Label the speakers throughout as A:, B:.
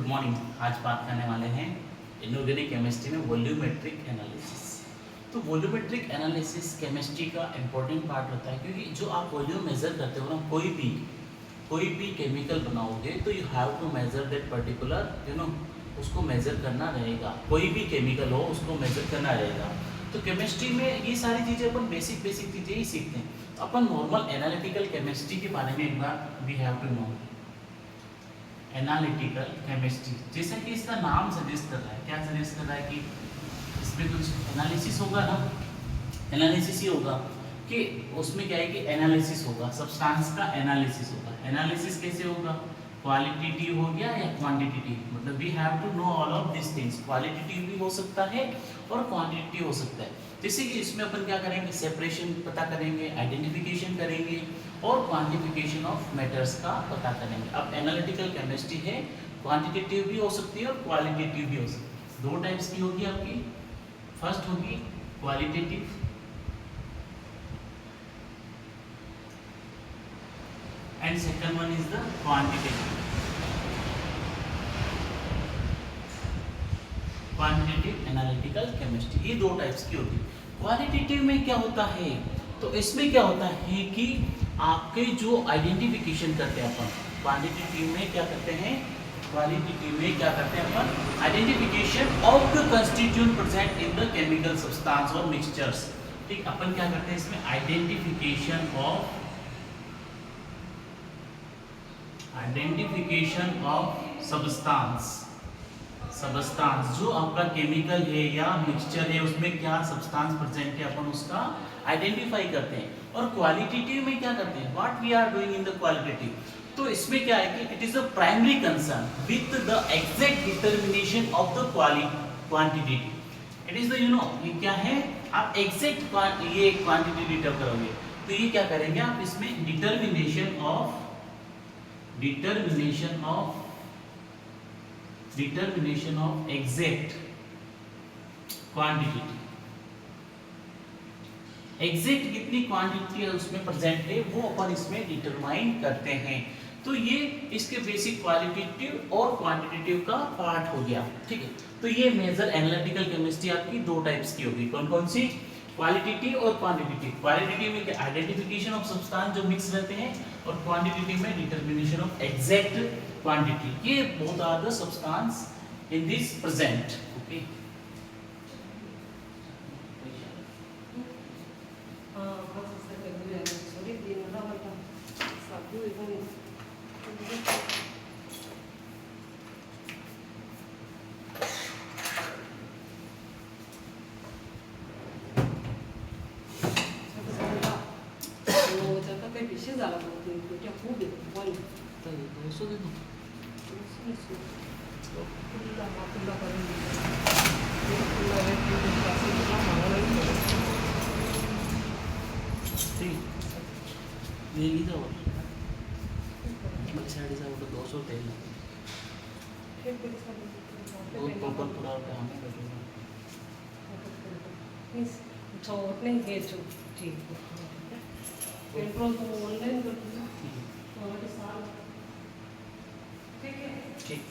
A: Morning. आज बात करने वाले हैं इनऑर्गेनिक केमिस्ट्री में वॉल्यूमेट्रिक एनालिसिस। तो वॉल्यूमेट्रिक एनालिसिस केमिस्ट्री का इंपॉर्टेंट पार्ट होता है, क्योंकि जो आप वॉल्यूम मेजर करते हो ना, कोई भी केमिकल बनाओगे तो you have to measure that particular उसको मेजर करना रहेगा। कोई भी केमिकल हो उसको मेजर करना रहेगा। तो केमिस्ट्री में ये सारी चीज़ें अपन बेसिक चीज़ें ही सीखते हैं। तो अपन नॉर्मल एनालिटिकल केमिस्ट्री के बारे में एक बार we have to know. Analytical chemistry, जैसा कि इसका नाम सजेस्ट कर रहा है, क्या सजेस्ट कर रहा है कि इसमें कुछ एनालिसिस होगा ना, एनालिसिस ही होगा कि उसमें क्या है कि एनालिसिस होगा, सब्सटेंस का एनालिसिस होगा। एनालिसिस कैसे होगा? क्वालिटेटिव हो गया या क्वांटिटेटिव, मतलब we have to know all of this things. Qualitative भी हो सकता है और क्वांटिटेटिव हो सकता है। जैसे कि इसमें अपन क्या करेंगे, सेपरेशन पता करेंगे, आइडेंटिफिकेशन करेंगे और क्वांटिफिकेशन ऑफ मैटर्स का पता करेंगे। अब एनालिटिकल केमिस्ट्री है, क्वांटिटेटिव भी हो सकती है और क्वालिटेटिव भी हो सकती है। दो टाइप्स की होगी आपकी। फर्स्ट होगी qualitative and second one is the quantitative. Quantitative analytical chemistry, ये दो टाइप्स की होगी। क्वालिटेटिव में क्या होता है, तो इसमें क्या होता है कि आपके जो आइडेंटिफिकेशन करते हैं अपन, क्वांटिटेटिव में क्या करते हैं, क्वालिटेटिव में क्या करते हैं अपन, identification of the constituent present in the chemical substance और मिक्सचर्स। ठीक, अपन क्या करते हैं इसमें, आइडेंटिफिकेशन ऑफ सब्सटेंस जो आपका केमिकल है या मिक्सचर है उसमें क्या सब्सटेंस प्रेजेंट है, अपन उसका आइडेंटिफाई करते हैं। और क्वालिटेटिव में क्या करते हैं, what we are doing in the qualitative, तो इसमें क्या है कि it is the primary concern with the exact determination of the quantitative. It is the ये क्या है, आप एग्जैक्ट ये क्वांटिटी डिटर्म करोगे, तो ये क्या करेंगे आप, इसमें determination of exact quantity, exact कितनी क्वांटिटी है उसमें प्रेजेंट है वो अपन इसमें डिटरमाइन करते हैं। तो ये इसके बेसिक क्वालिटेटिव और क्वांटिटेटिव का पार्ट हो गया। ठीक है, तो ये मेजर एनालिटिकल केमिस्ट्री आपकी दो टाइप्स की होगी। कौन कौन सी? क्वालिटेटिव और क्वांटिटेटिव। क्वालिटेटिव में क्या, आइडेंटिफिकेशन ऑफ सब्सटेंस जो मिक्स रहते हैं, और क्वांटिटेटिव में डिटरमिनेशन ऑफ एग्जैक्ट क्वांटिटी। ये both are the substance in this present. Okay, ये ली जाओ साड़ी सा 200 तेल वो प्रॉपर पूरा काम करूँगा।
B: छोड़ने के जो ठीक पेट्रोल तो ऑनलाइन कर दूँ हमारे साथ, ठीक है
A: ठीक।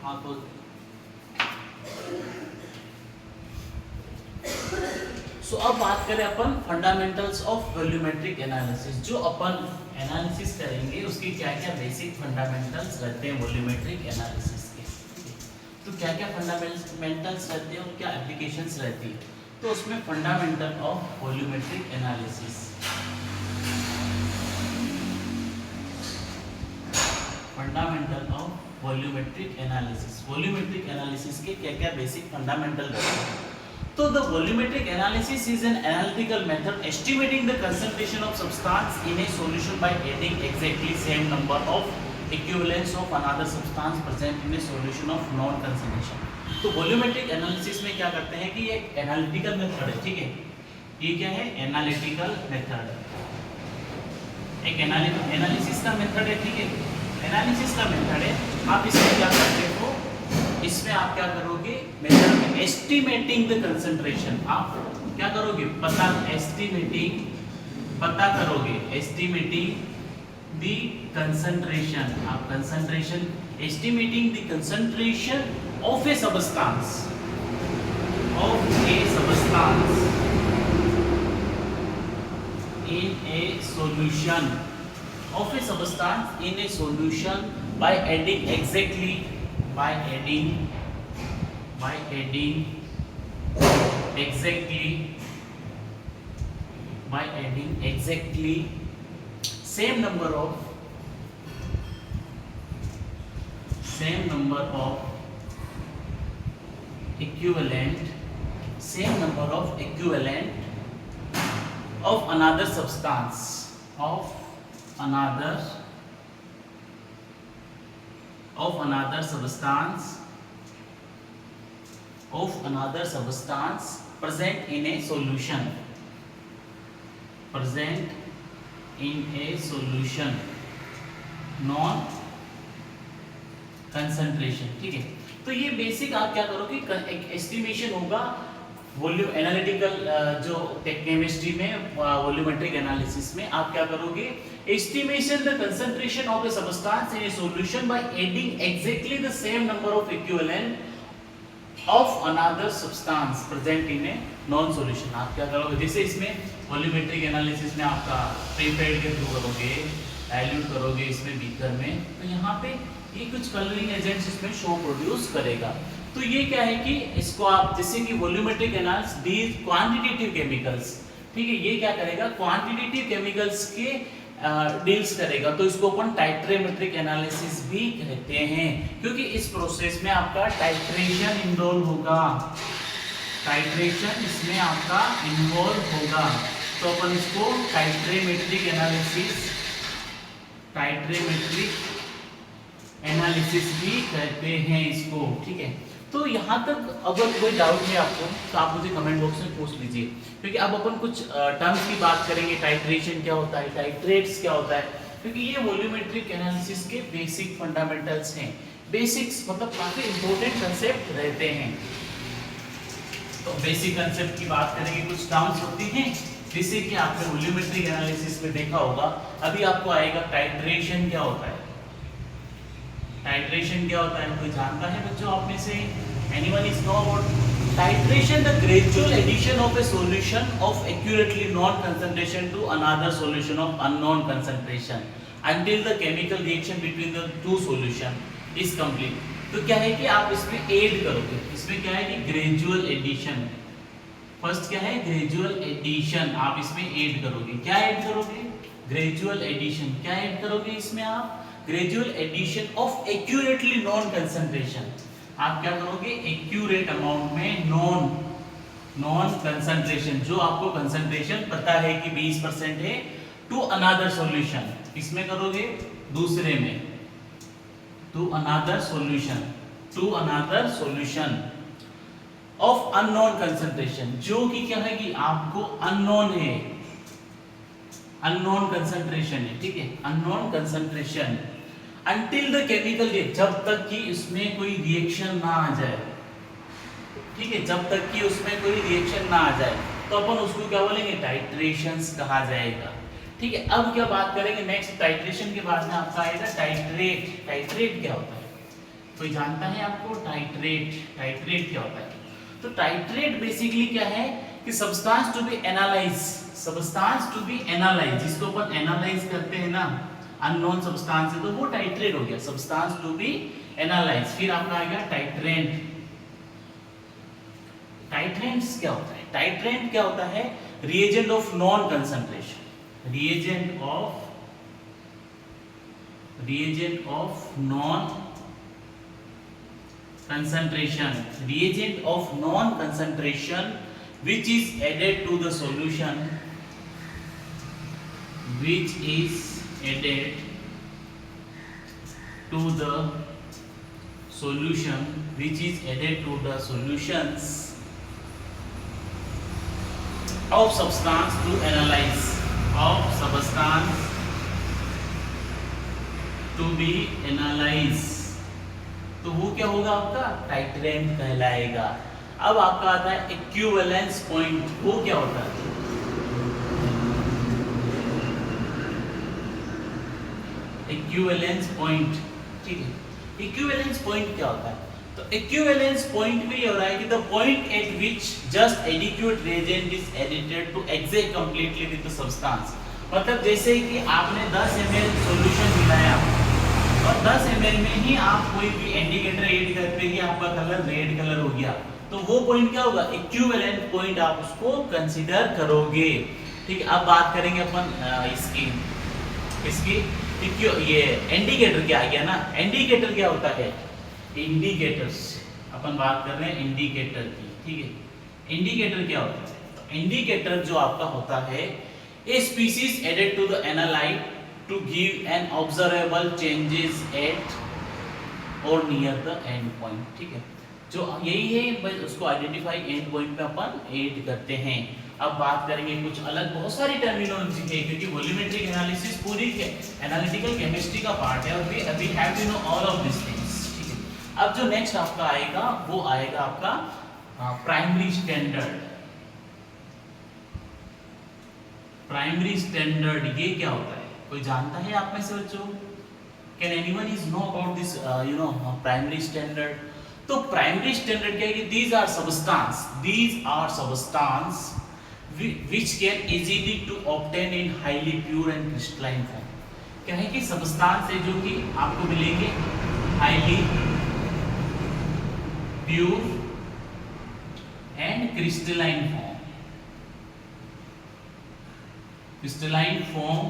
A: हाँ, तो अब बात करें अपन फंडामेंटल्स ऑफ वॉल्यूमेट्रिक एनालिसिस। जो अपन एनालिसिस करेंगे उसके क्या क्या बेसिक फंडामेंटल्स रहते हैं वॉल्यूमेट्रिक एनालिसिस के। तो क्या क्या फंडामेंटल्स रहते हैं और क्या एप्लीकेशंस रहती है, तो उसमें fundamental of volumetric analysis, fundamental of volumetric analysis, volumetric analysis के क्या क्या बेसिक फंडामेंटल रहते हैं। तो the volumetric analysis is an analytical method estimating the concentration of substance in A solution by adding exactly same number of equivalence of another substance present in A solution of non concentration. तो volumetric analysis में क्या करते हैं कि ये analytical method है। ठीक है, ये क्या है, एनालिटिकल मेथड, एक एनालिसिस का मेथड है। ठीक है, एनालिसिस का मेथड है। आप इसमें क्या करते हो, इसमें आप क्या करोगे, मेजर एस्टिमेटिंग द कंसंट्रेशन, आप क्या करोगे, पता करोगे, एस्टिमेटिंग द कंसंट्रेशन, आप concentration, estimating the concentration of A substance, in a solution, of a substance in a solution by adding exactly, by adding exactly same number of equivalent of another substance, present in a solution, non concentration, ठीक है। तो ये basic आप क्या करोगे, एक estimation होगा volume analytical, जो केमिस्ट्री में वॉल्यूमेट्रिक एनालिसिस में आप क्या करोगे, estimation the concentration of A substance in A solution by adding exactly the same number of equivalent of another substance present in a non solution. आप क्या करोगे, जैसे इसमें वॉल्यूमेट्रिक एनालिसिस में आपका प्रीपेड के थ्रू करोगे, डाइल्यूट करोगे इसमें बीकर में, तो यहाँ पे ये कुछ कलरिंग एजेंट्स इसमें शो प्रोड्यूस करेगा। तो ये क्या है कि इसको आप जैसे कि volumetric analysis deal quantitative chemicals, ठीक है, ये क्या करेगा, क्वांटिटेटिव केमिकल्स के डील्स करेगा, तो इसको अपन टाइट्रेमेट्रिक एनालिसिस भी कहते हैं, क्योंकि इस प्रोसेस में आपका टाइट्रेशन इन्वॉल्व होगा, टाइट्रेशन इसमें आपका इन्वॉल्व होगा, तो अपन इसको टाइट्रेमेट्रिक एनालिसिस भी कहते हैं इसको, ठीक है। तो यहाँ तक अगर कोई डाउट है आपको तो आप मुझे कमेंट बॉक्स में पूछ लीजिए, क्योंकि अब अपन कुछ टर्म्स की बात करेंगे, टाइट्रेशन क्या होता है, टाइट्रेट्स क्या होता है, क्योंकि ये वॉल्यूमेट्रिक एनालिसिस के बेसिक फंडामेंटल्स हैं, बेसिक्स मतलब काफी इंपॉर्टेंट कंसेप्ट रहते हैं। तो बेसिक कंसेप्ट की बात करेंगे, कुछ टर्म्स होती हैं जैसे कि आपने वॉल्यूमेट्रिक एनालिसिस में देखा होगा, अभी आपको आएगा टाइट्रेशन क्या होता है, टाइट्रेशन क्या होता है, कोई जानता है बच्चों आप में से, anyone is know about titration, the gradual addition of a solution of accurately known concentration to another solution of unknown concentration until the chemical reaction between the two solution is complete। तो क्या है कि आप इसमें add करोगे, इसमें क्या है कि ग्रेजुअल एडिशन, फर्स्ट क्या है ग्रेजुअल एडिशन, आप इसमें ऐड करोगे, क्या ऐड करोगे, ग्रेजुअल एडिशन, क्या ऐड करोगे इसमें आप, gradual addition of accurately known concentration, आप क्या करोगे, एक्यूरेट अमाउंट में नॉन कंसंट्रेशन, जो आपको कंसंट्रेशन पता है कि 20% है, टू अनदर सॉल्यूशन, इसमें करोगे दूसरे में, to another solution of unknown concentration, जो कि क्या है कि आपको अननोन है, अननोन कंसंट्रेशन है, ठीक है, unknown concentration until the chemical reaction, जब तक कि उसमें कोई रिएक्शन ना आ जाए, ठीक है, जब तक कि उसमें कोई रिएक्शन ना आ जाए, तो अपन उसको क्या बोलेंगे, टाइट्रेशंस कहा जाएगा, ठीक है। अब क्या बात करेंगे नेक्स्ट, टाइट्रेशन के बाद में आपका आएगा टाइट्रेट। टाइट्रेट क्या होता है, कोई जानता है आपको, टाइट्रेट क्या होता है, तो टाइट्रेट बेसिकली क्या है कि सब्सटेंस टू बी एनालाइज, जिसको अपन एनालाइज करते हैं ना, अननोन सब्सटेंस है तो वो टाइट्रेट हो गया, सब्सटेंस टू बी एनालाइज। फिर आपका आएगा टाइट्रेंट। टाइट्रेंट्स क्या होता है, टाइट्रेंट क्या होता है, reagent of non concentration, reagent of non concentration which is added to the solution, which is added to the solutions of substance to analyze, of substance to be analyzed, तो वो क्या होगा आपका टाइट्रेंट कहलाएगा। अब आपका आता है इक्विवेलेंस पॉइंट, वो क्या होता है? इक्विवेलेंस पॉइंट, ठीक है। इक्विवेलेंस पॉइंट क्या होता है? तो इक्विवेलेंस पॉइंट में ये हो रहा है कि the point at which just adequate reagent is edited to exact completely with the substance. मतलब जैसे कि आपने 10 ml सॉल्यूशन मिलाया और 10 ml में ही आप कोई भी इंडिकेटर ऐड करते ही आपका कलर रेड कलर हो गया, तो वो पॉइंट क्या होगा? इक्विवेलेंट पॉइंट आप उसको कंसीडर करोगे, ठीक है। अब बात करेंगे अपन इसकी ये इंडिकेटर क्या आ गया ना। इंडिकेटर क्या होता है? इंडिकेटर्स, अपन बात कर रहे हैं इंडिकेटर की, ठीक है। इंडिकेटर क्या होता है? इंडिकेटर जो आपका होता है, a species added to the analyte to give an observable changes at or near the end point, ठीक है। जो यही है, बस उसको आइडेंटिफाई एंड पॉइंट पे अपन ऐड करते हैं। अब बात करेंगे कुछ अलग, बहुत सारी टर्मिनोलॉजी है क्योंकि वॉल्यूमेट्रिक एनालिसिस पूरी एनालिटिकल केमिस्ट्री का पार्ट है और we have to know all of this things, ठीक है। अब जो नेक्स्ट आपका आएगा वो आएगा आपका प्राइमरी स्टैंडर्ड। प्राइमरी स्टैंडर्ड ये क्या होता है? कोई जानता है आप में से बच्चों? Can anyone is know about this primary standard? तो प्राइमरी स्टैंडर्ड क्या है कि these are substance which can easily to obtain in highly pure and crystalline form। क्या है कि सब्सटेंस है जो कि आपको मिलेंगे highly pure and crystalline form. crystalline form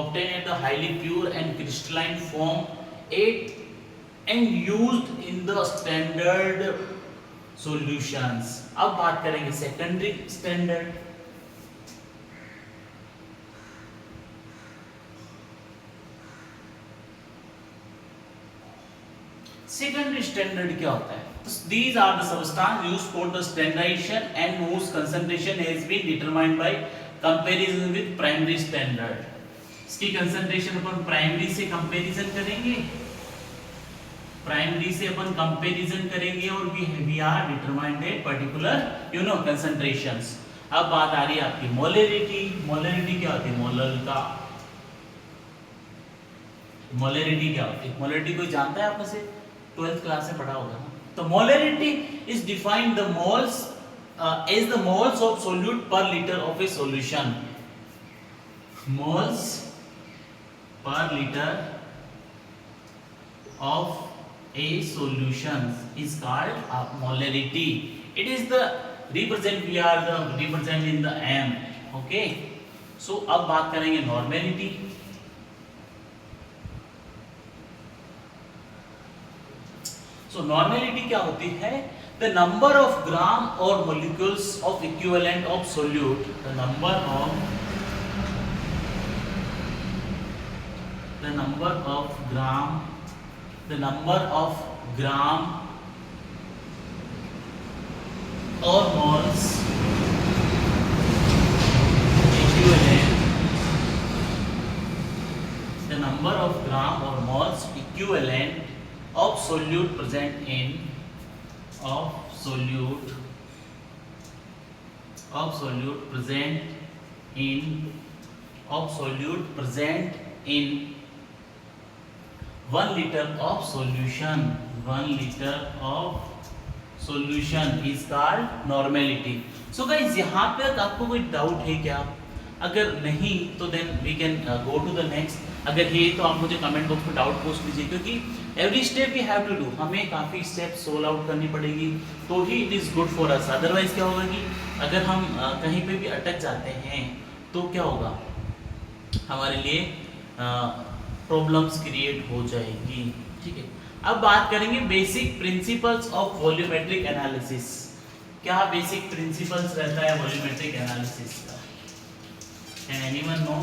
A: obtained at the highly pure and crystalline form and used in the standard solutions। अब बात करेंगे सेकेंडरी स्टैंडर्ड। सेकेंडरी स्टैंडर्ड क्या होता है? These are the substances used for the standardization and whose concentration has been determined by comparison with primary standard। इसकी concentration अपन primary से comparison करेंगे, प्राइमरी से अपन कंपैरिजन करेंगे और we are determined at particular concentrations. अब बात आ रही है आपकी मोलरिटी। मोलरिटी क्या होती है? मोलरिटी क्या होती है? मोलरिटी कोई जानता है आप में से? 12th क्लास में पढ़ा होगा ना। तो molarity is defined the moles as the moles of solute per liter of a solution। moles per liter of a solution is called molarity। it is the we are the represent in the m, okay। so अब बात करेंगे normality. so normality क्या होती है? The number of gram or molecules of equivalent of solute, the number of gram or moles equivalent, the number of gram or moles equivalent of solute present in solute present in 1 liter of solution। 1 liter of solution is called normality। so guys, यहाँ पे आपको कोई doubt है क्या? अगर नहीं तो then we can go to the next. अगर है तो आप मुझे कमेंट बॉक्स में डाउट पोस्ट कीजिए, क्योंकि every step we have to do, हमें काफ़ी स्टेप सोल्व आउट करनी पड़ेगी तो ही it is good for us. Otherwise क्या होगा कि अगर हम कहीं पे भी अटक जाते हैं तो क्या होगा, हमारे लिए प्रॉब्लम्स क्रिएट हो जाएगी, ठीक है। अब बात करेंगे basic principles of volumetric analysis. क्या बेसिक प्रिंसिपल्स रहता है वॉल्यूमेट्रिक एनालिसिस का? Can anyone know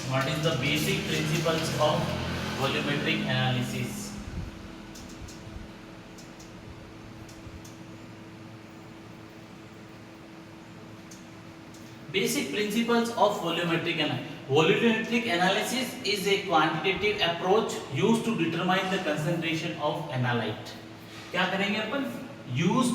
A: what is the basic principles of volumetric analysis? Basic principles of volumetric analysis, volumetric analysis is a quantitative approach used to determine the concentration of analyte. क्या करेंगे अपन? Used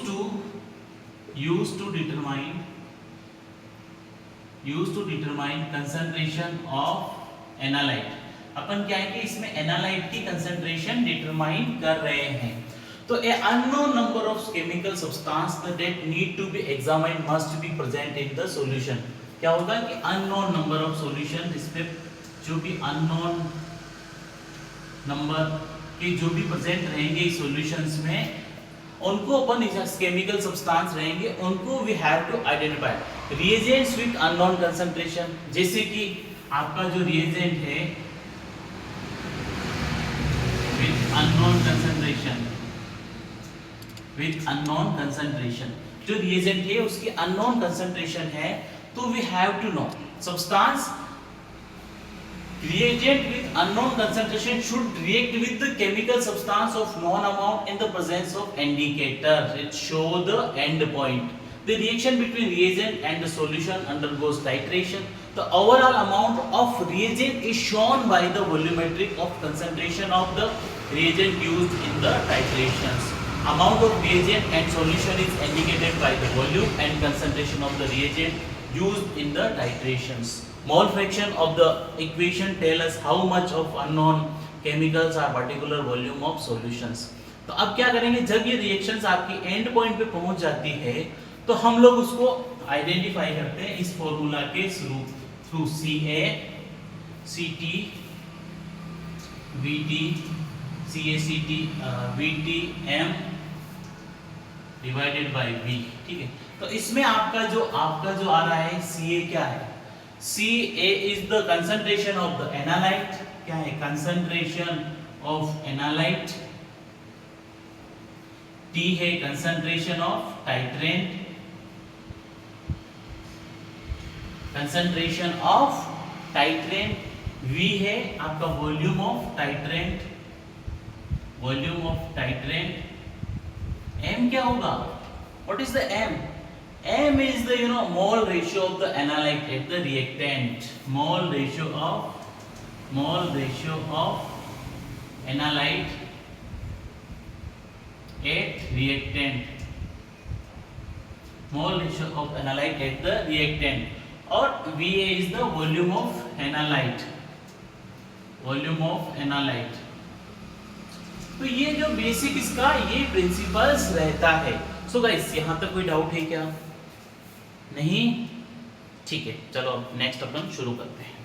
A: to determine concentration of analyte. अपन क्या है कि इसमें analyte की concentration determine कर रहे हैं। तो a unknown number of chemical substance that need to be examined must be present in the solution. क्या होगा कि अननोन नंबर ऑफ सॉल्यूशन, इसमें जो भी अननोन नंबर के जो भी प्रेजेंट रहेंगे इस सॉल्यूशंस में, उनको अपन केमिकल सब्सटेंस रहेंगे उनको we have to identify. Reagents with unknown concentration, जैसे कि आपका जो रिएजेंट है विद अननोन कंसंट्रेशन, जो रिएजेंट है उसकी अननोन कंसंट्रेशन है, तो we have to know substance reagent with unknown concentration should react with the chemical substance of known amount in the presence of indicator. It show the end point. The reaction between reagent and the solution undergoes titration. The overall amount of reagent is shown by the volumetric of concentration of the reagent used in the titrations. Amount of reagent and solution is indicated by the volume and concentration of the reagent used in the titrations. Mole fraction of the equation tell us how much of unknown chemicals are particular volume of solutions. तो अब क्या करेंगे, जब ये reactions आपकी and point पे पहुंच जाती है तो हम लोग उसको आइडेंटिफाई करते हैं इस फॉर्मूला के through Ca Ct Vt CaCt Vt m divided by V। ठीक है, तो इसमें आपका जो आ रहा है Ca क्या है? Ca is the concentration of the analyte। क्या है? concentration of analyte। T है concentration of titrant, concentration of titrant। V है आपका volume of titrant, M क्या होगा? What is the M? M is the mole ratio of the analyte at the reactant. Mole ratio of analyte at reactant. Mole ratio of analyte at the reactant. और Va is the volume of analyte. तो ये जो basic इसका ये principles रहता है। So guys, यहाँ तक कोई डाउट है क्या? नहीं? ठीक है, चलो अब नेक्स्ट अपन शुरू करते हैं।